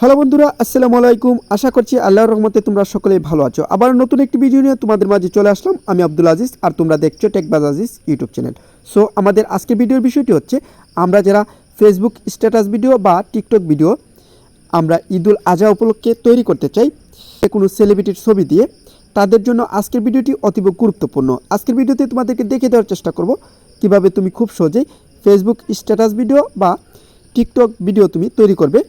Hello বন্ধুরা, আসসালামু আলাইকুম। আশা করছি আল্লাহর রহমতে তোমরা সকলেই ভালো আছো। আবার নতুন একটি ভিডিও নিয়ে তোমাদের মাঝে চলে আসলাম। আমি আজিজ, আর তোমরা দেখছো টেকবাজ আজিজ ইউটিউব চ্যানেল। সো আমাদের আজকের ভিডিওর বিষয়টি হচ্ছে, আমরা যারা ফেসবুক স্ট্যাটাস ভিডিও বা টিকটক ভিডিও আমরা ঈদুল আজহা উপলক্ষে তৈরি করতে চাই কোনো সেলিব্রিটির ছবি দিয়ে, তাদের জন্য আজকের ভিডিওটি অতীব গুরুত্বপূর্ণ। আজকের ভিডিওতে তোমাদেরকে দেখিয়ে দেওয়ার চেষ্টা করব কিভাবে তুমি খুব সহজেই ফেসবুক স্ট্যাটাস ভিডিও বা টিকটক ভিডিও তুমি তৈরি করবে,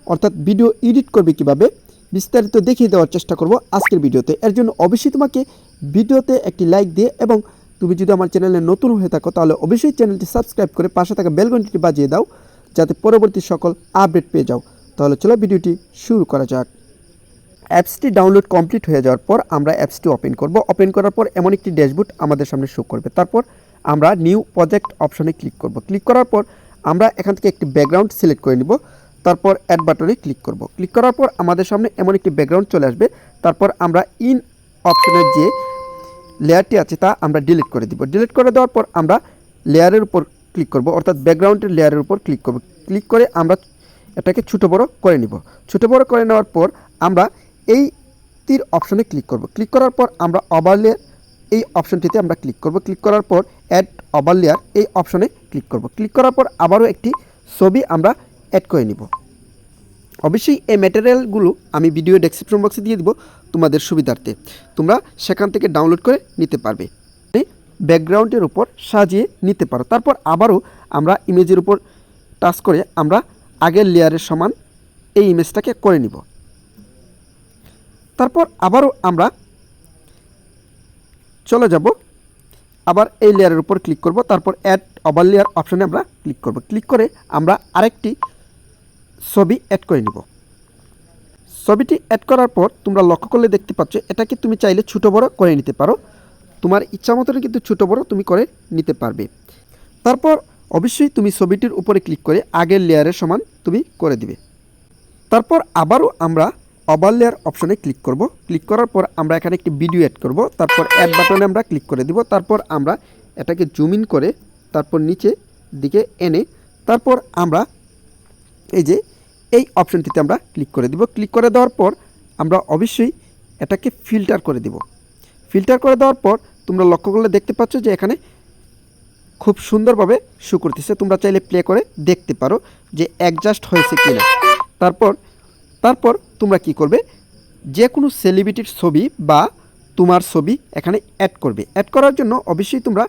অর্থাৎ ভিডিও এডিট করবে কিভাবে, বিস্তারিত দেখিয়ে দেওয়ার চেষ্টা করব আজকের ভিডিওতে। এর জন্য অবশ্যই তোমাকে ভিডিওতে একটি লাইক দিয়ে, এবং তুমি যদি আমার চ্যানেলে নতুন হয়ে থাকো তাহলে অবশ্যই চ্যানেলটি সাবস্ক্রাইব করে পাশে থাকা বেল ঘন্টিটি বাজিয়ে দাও, যাতে পরবর্তী সকল আপডেট পেয়ে যাও। তাহলে চলো ভিডিওটি শুরু করা যাক। অ্যাপসটি ডাউনলোড কমপ্লিট হয়ে যাওয়ার পর আমরা অ্যাপসটি ওপেন করব। ওপেন করার পর এমন একটি ড্যাশবোর্ড আমাদের সামনে শো করবে। তারপর আমরা নিউ প্রজেক্ট অপশনে ক্লিক করব। ক্লিক করার পর আমরা এখান থেকে একটি ব্যাকগ্রাউন্ড সিলেক্ট করে নিব। তারপর অ্যাড বাটনে ক্লিক করব। ক্লিক করার পর আমাদের সামনে এমন একটি ব্যাকগ্রাউন্ড চলে আসবে। তারপর আমরা ইন অপশনের যে লেয়ারটি আছে তা আমরা ডিলিট করে দিব। ডিলিট করে দেওয়ার পর আমরা লেয়ারের উপর ক্লিক করব, অর্থাৎ ব্যাকগ্রাউন্ডের লেয়ারের উপর ক্লিক করব। ক্লিক করে আমরা এটাকে ছোটো বড়ো করে নিব। ছোটো বড়ো করে নেওয়ার পর আমরা এই তীর অপশনে ক্লিক করব। ক্লিক করার পর আমরা ওভারলেয়ার এই অপশনটিতে আমরা ক্লিক করব। ক্লিক করার পর অ্যাড ওভারলেয়ার এই অপশনে ক্লিক করব। ক্লিক করার পর আবারও একটি ছবি আমরা অ্যাড করে নিব। অবশ্যই এই ম্যাটেরিয়ালগুলো আমি ভিডিও ডেসক্রিপশন বক্সে দিয়ে দিব তোমাদের সুবিধার্থে, তোমরা সেখান থেকে ডাউনলোড করে নিতে পারবে। ব্যাকগ্রাউন্ডের উপর সাজিয়ে নিতে পারো। তারপর আবারও আমরা ইমেজের উপর টাচ করে আমরা আগের লেয়ারের সমান এই ইমেজটাকে করে নিব। তারপর আবারও আমরা চলে যাব, আবার এই লেয়ারের উপর ক্লিক করব। তারপর অ্যাড ওভারলেয়ার অপশানে আমরা ক্লিক করব। ক্লিক করে আমরা আরেকটি ছবি অ্যাড করে নিব। ছবিটি অ্যাড করার পর তোমরা লক্ষ্য করলে দেখতে পাচ্ছ, এটাকে তুমি চাইলে ছোটো বড়ো করে নিতে পারো, তোমার ইচ্ছা মতন কিন্তু ছোটো বড়ো তুমি করে নিতে পারবে। তারপর অবশ্যই তুমি ছবিটির উপরে ক্লিক করে আগের লেয়ারের সমান তুমি করে দিবে। তারপর আবারও আমরা ওভারলেয়ার অপশনে ক্লিক করব। ক্লিক করার পর আমরা এখানে একটি ভিডিও অ্যাড করব। তারপর অ্যাড বাটনে আমরা ক্লিক করে দিব। তারপর আমরা এটাকে জুম ইন করে তারপর নিচে দিকে এনে তারপর আমরা এই যে এই অপশনটিতে আমরা ক্লিক করে দিব। ক্লিক করে দেওয়ার পর আমরা অবশ্যই এটাকে ফিল্টার করে দিব। ফিল্টার করে দেওয়ার পর তোমরা লক্ষ্য করলে দেখতে পাচ্ছ যে এখানে খুব সুন্দরভাবে শো করতেছে। তোমরা চাইলে প্লে করে দেখতে পারো যে অ্যাডজাস্ট হয়েছে কিনা। তারপর তোমরা কি করবে, যে কোনো সেলিব্রিটির ছবি বা তোমার ছবি এখানে অ্যাড করবে। অ্যাড করার জন্য অবশ্যই তোমরা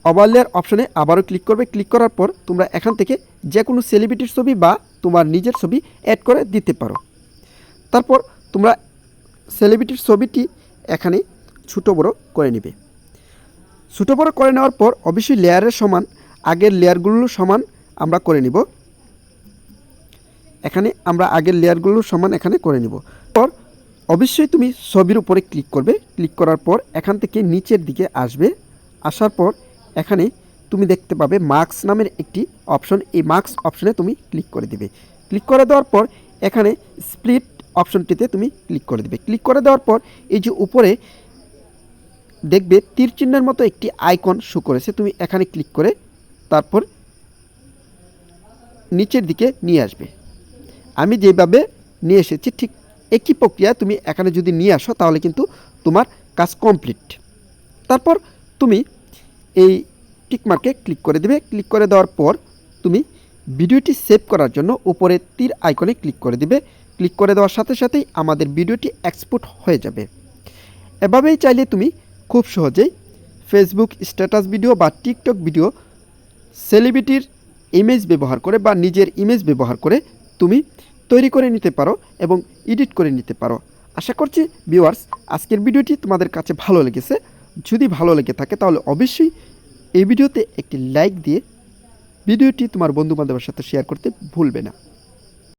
ওভারলেয়ার অপশনে আবারও ক্লিক করবে। ক্লিক করার পর তোমরা এখান থেকে যে কোনো সেলিব্রিটির ছবি বা তোমার নিজের ছবি অ্যাড করে দিতে পারো। তারপর তোমরা সেলিব্রিটির ছবিটি এখানে ছোটো বড়ো করে নেবে। ছোটো বড়ো করে নেওয়ার পর অবশ্যই লেয়ারের সমান আগের লেয়ারগুলো সমান আমরা করে নিব। এখানে আমরা আগের লেয়ারগুলো সমান এখানে করে নিব। পর অবশ্যই তুমি ছবির উপরে ক্লিক করবে। ক্লিক করার পর এখান থেকে নিচের দিকে আসবে। আসার পর এখানে তুমি দেখতে পাবে মার্কস নামের একটি অপশন, এই মার্কস অপশনে তুমি ক্লিক করে দিবে। ক্লিক করে দেওয়ার পর এখানে স্প্লিট অপশনটিতে তুমি ক্লিক করে দিবে। ক্লিক করে দেওয়ার পর এই যে উপরে দেখবে তীর চিহ্নের মতো একটি আইকন শো করেছে, তুমি এখানে ক্লিক করে তারপর নিচের দিকে নিয়ে আসবে। আমি যেভাবে নিয়ে এসেছি ঠিক একই প্রক্রিয়া তুমি এখানে যদি নিয়ে আসো তাহলে কিন্তু তোমার কাজ কমপ্লিট। তারপর তুমি এই টিকমার্কে ক্লিক করে দেবে। ক্লিক করে দেওয়ার পর তুমি ভিডিওটি সেভ করার জন্য উপরে তীর আইকনে ক্লিক করে দিবে। ক্লিক করে দেওয়ার সাথে সাথেই আমাদের ভিডিওটি এক্সপোর্ট হয়ে যাবে। এভাবেই চাইলে তুমি খুব সহজেই ফেসবুক স্ট্যাটাস ভিডিও বা টিকটক ভিডিও সেলিব্রিটির ইমেজ ব্যবহার করে বা নিজের ইমেজ ব্যবহার করে তুমি তৈরি করে নিতে পারো এবং এডিট করে নিতে পারো। আশা করছি ভিউয়ার্স আজকের ভিডিওটি তোমাদের কাছে ভালো লেগেছে। যদি ভালো লেগে থাকে তাহলে অবশ্যই এই ভিডিওতে একটি লাইক দিয়ে ভিডিওটি তোমার বন্ধুবান্ধবের সাথে শেয়ার করতে ভুলবে না।